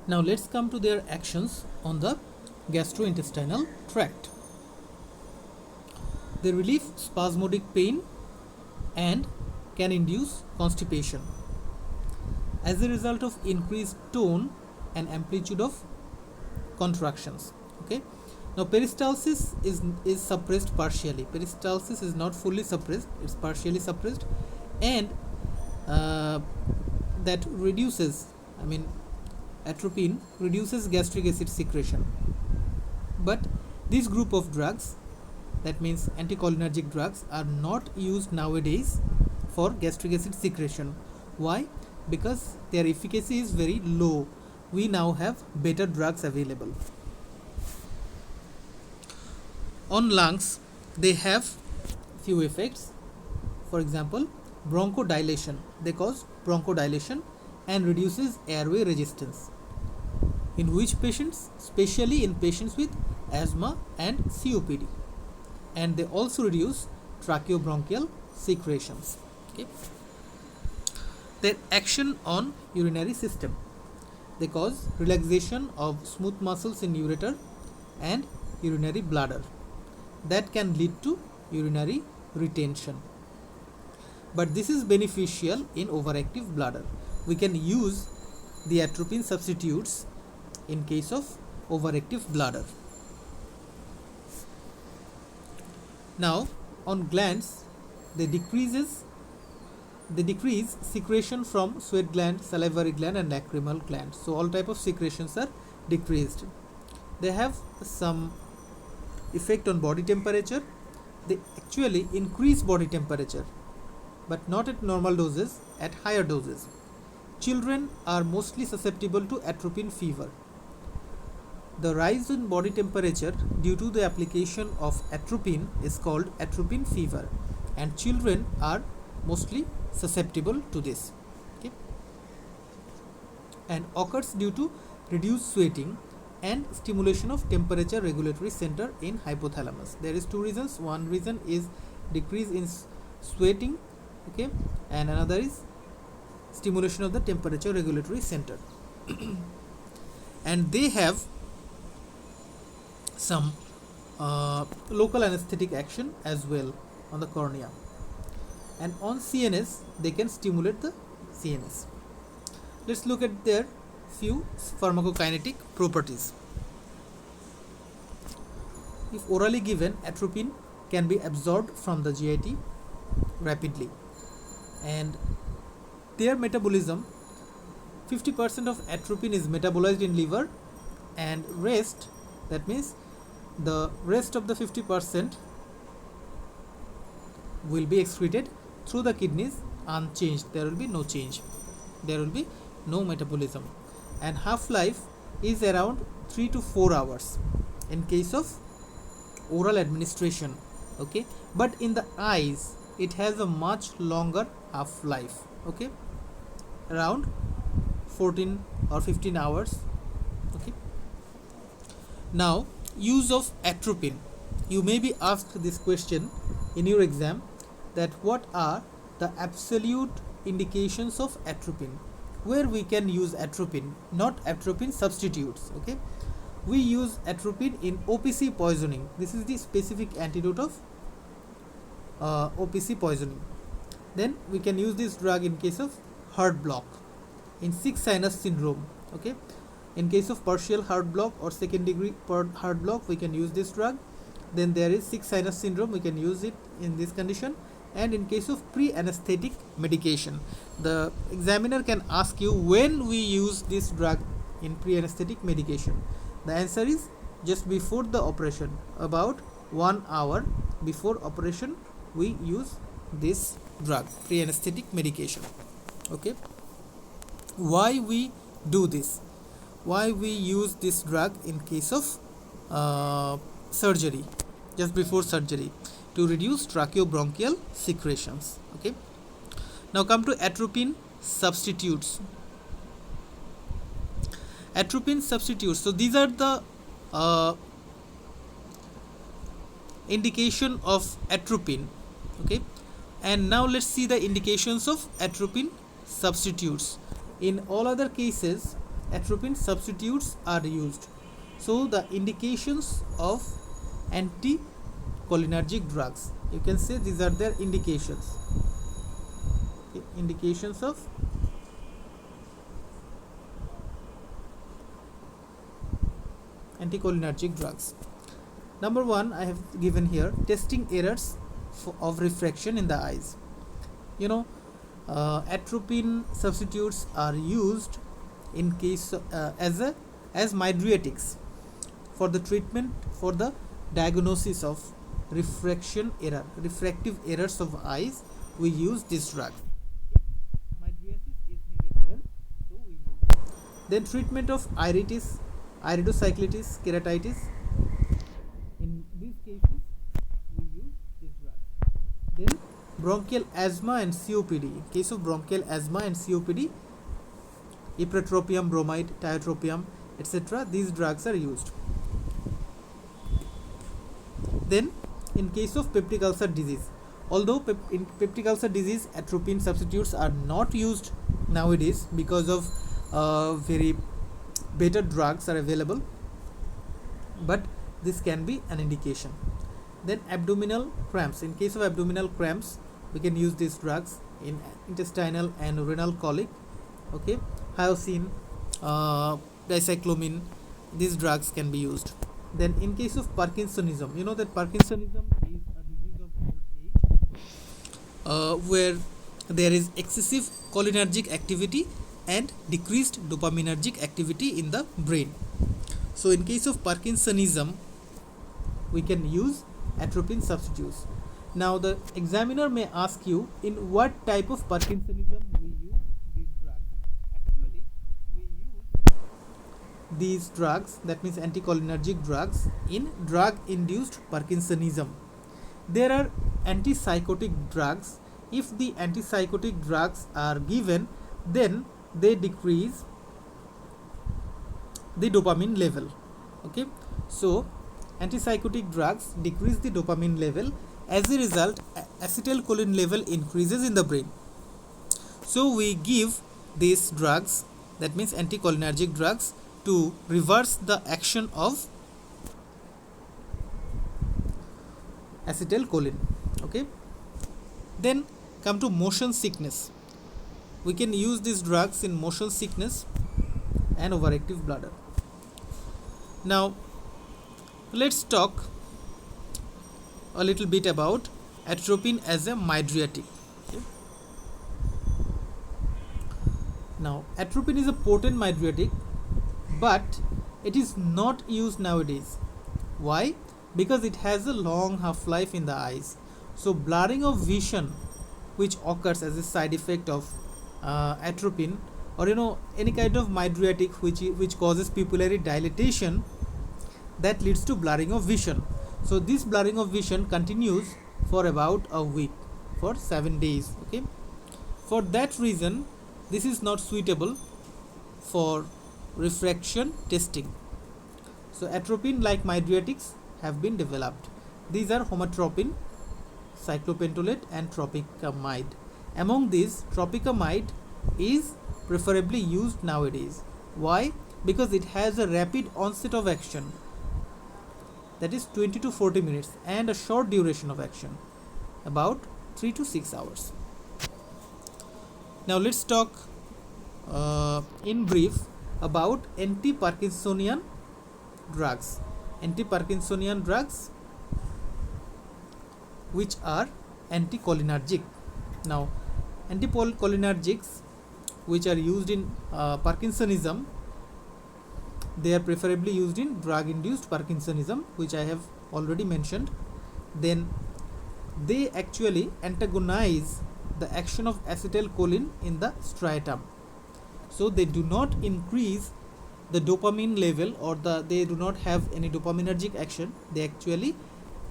Now let's come to their actions on the gastrointestinal tract. They relieve spasmodic pain and can induce constipation as a result of increased tone and amplitude of contractions. Okay. Now peristalsis is suppressed partially. Peristalsis is not fully suppressed; it's partially suppressed, and that reduces. Atropine reduces gastric acid secretion. But this group of drugs, that means anticholinergic drugs, are not used nowadays for gastric acid secretion. Why? Because their efficacy is very low. We now have better drugs available. On lungs, they have few effects. For example, bronchodilation. They cause bronchodilation and reduces airway resistance. In which patients? Especially in patients with asthma and COPD. And they also reduce tracheobronchial secretions. Okay. Their action on urinary system. They cause relaxation of smooth muscles in ureter and urinary bladder. That can lead to urinary retention. But this is beneficial in overactive bladder. We can use the atropine substitutes in case of overactive bladder. Now on glands, they decrease secretion from sweat gland, salivary gland and lacrimal gland. So all type of secretions are decreased. They have some effect on body temperature. They actually increase body temperature, but not at normal doses, at higher doses. Children are mostly susceptible to atropine fever. The rise in body temperature due to the application of atropine is called atropine fever, and children are mostly susceptible to this. Okay. And occurs due to reduced sweating and stimulation of temperature regulatory center in hypothalamus. There is two reasons. One reason is decrease in sweating, okay, and another is stimulation of the temperature regulatory center. And they have some local anesthetic action as well on the cornea, and on CNS they can stimulate the CNS. Let's look at their few pharmacokinetic properties. If orally given, atropine can be absorbed from the GIT rapidly, and their metabolism, 50% of atropine is metabolized in liver, and rest, that means the rest of the 50% will be excreted through the kidneys unchanged. There will be no change, there will be no metabolism, and half-life is around 3 to 4 hours in case of oral administration. Okay, but in the eyes it has a much longer half-life. Okay, around 14 or 15 hours. Okay. Now, use of atropine. You may be asked this question in your exam, that what are the absolute indications of atropine, where we can use atropine, not atropine substitutes. Okay, we use atropine in OPC poisoning. This is the specific antidote of OPC poisoning. Then we can use this drug in case of heart block, in 6 sinus syndrome. Okay, in case of partial heart block or second degree heart block, we can use this drug. Then there is 6 sinus syndrome, we can use it in this condition. And in case of pre-anesthetic medication, the examiner can ask you when we use this drug in pre-anesthetic medication. The answer is just before the operation, about 1 hour before operation we use this drug, pre-anesthetic medication. Okay, why we do this, why we use this drug in case of surgery, just before surgery, to reduce tracheobronchial secretions. Okay, now come to atropine substitutes. Atropine substitutes, so these are the indication of atropine. Okay, and now let's see the indications of atropine substitutes. In all other cases, atropine substitutes are used. So the indications of anticholinergic drugs, you can say these are their indications. Okay, indications of anticholinergic drugs. Number 1 I have given here, testing errors of refraction in the eyes. You know, atropine substitutes are used in case as mydriatics for the treatment, for the diagnosis of refractive errors of eyes. We use this drug. Mydriasis is needed here, so we use. Then treatment of iritis, iridocyclitis, keratitis. In these cases, we use this drug. Then bronchial asthma and COPD. In case of bronchial asthma and COPD, ipratropium bromide, tiotropium, etc. These drugs are used. Then in case of peptic ulcer disease, although in peptic ulcer disease atropine substitutes are not used nowadays because of very better drugs are available, but this can be an indication. Then abdominal cramps. In case of abdominal cramps, we can use these drugs in intestinal and renal colic. Okay, hyoscine, dicyclomine, these drugs can be used. Then in case of Parkinsonism, you know that Parkinsonism is a disease of old age where there is excessive cholinergic activity and decreased dopaminergic activity in the brain. So in case of Parkinsonism, we can use atropine substitutes. Now the examiner may ask you, in what type of Parkinsonism we use these drugs. Actually, we use these drugs, that means anticholinergic drugs, in drug-induced Parkinsonism. There are antipsychotic drugs. If the antipsychotic drugs are given, then they decrease the dopamine level. Okay, so antipsychotic drugs decrease the dopamine level. As a result, acetylcholine level increases in the brain. So we give these drugs, that means anticholinergic drugs, to reverse the action of acetylcholine. Okay, then come to motion sickness. We can use these drugs in motion sickness and overactive bladder. Now let's talk a little bit about atropine as a mydriatic. Okay. Now atropine is a potent mydriatic, but it is not used nowadays. Why? Because it has a long half-life in the eyes. So blurring of vision, which occurs as a side effect of atropine, or any kind of mydriatic which causes pupillary dilatation, that leads to blurring of vision. So this blurring of vision continues for about a week, for 7 days. Okay, for that reason this is not suitable for refraction testing. So atropine like mydriatics have been developed. These are homatropine, cyclopentolate and tropicamide. Among these, tropicamide is preferably used nowadays. Why? Because it has a rapid onset of action, that is 20 to 40 minutes, and a short duration of action, about 3 to 6 hours. Now let's talk in brief about anti-Parkinsonian drugs. Anti-Parkinsonian drugs which are anticholinergic. Now anticholinergics which are used in Parkinsonism, they are preferably used in drug-induced Parkinsonism, which I have already mentioned. Then they actually antagonize the action of acetylcholine in the striatum. So they do not increase the dopamine level, or they do not have any dopaminergic action. They actually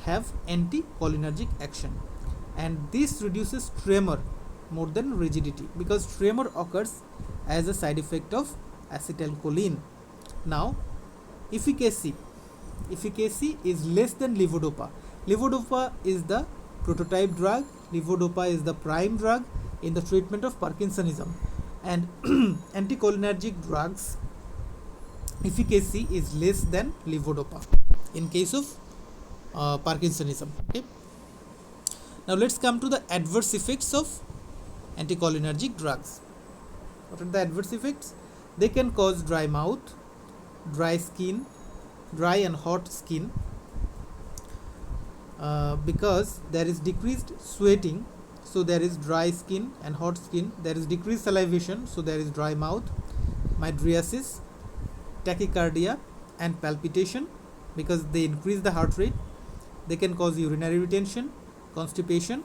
have anticholinergic action, and this reduces tremor more than rigidity, because tremor occurs as a side effect of acetylcholine. Now efficacy is less than levodopa. Levodopa is the prototype drug. Levodopa is the prime drug in the treatment of Parkinsonism, and anticholinergic drugs efficacy is less than levodopa in case of Parkinsonism. Okay. Now let's come to the adverse effects of anticholinergic drugs. What are the adverse effects? They can cause dry mouth, dry skin, dry and hot skin, because there is decreased sweating, so there is dry skin and hot skin. There is decreased salivation, so there is dry mouth, mydriasis, tachycardia and palpitation because they increase the heart rate. They can cause urinary retention, constipation.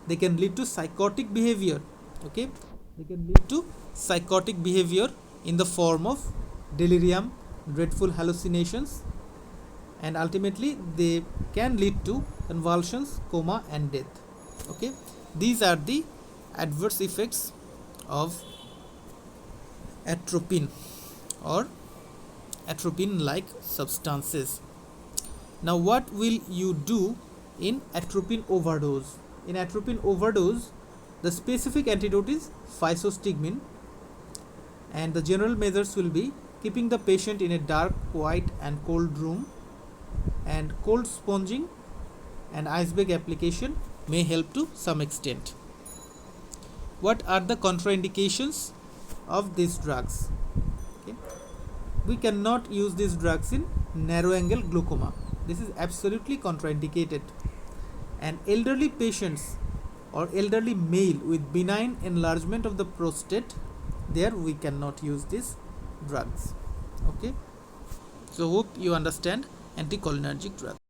They can lead to psychotic behavior. Okay, they can lead to psychotic behavior in the form of delirium, dreadful hallucinations, and ultimately they can lead to convulsions, coma and death. Okay, these are the adverse effects of atropine or atropine like substances. Now what will you do in atropine overdose? In atropine overdose, the specific antidote is physostigmine, and the general measures will be keeping the patient in a dark, quiet and cold room, and cold sponging and ice bag application may help to some extent. What are the contraindications of these drugs? Okay. We cannot use these drugs in narrow angle glaucoma. This is absolutely contraindicated. And elderly patients or elderly male with benign enlargement of the prostate, there we cannot use these drugs. Okay, so hope you understand anticholinergic drugs.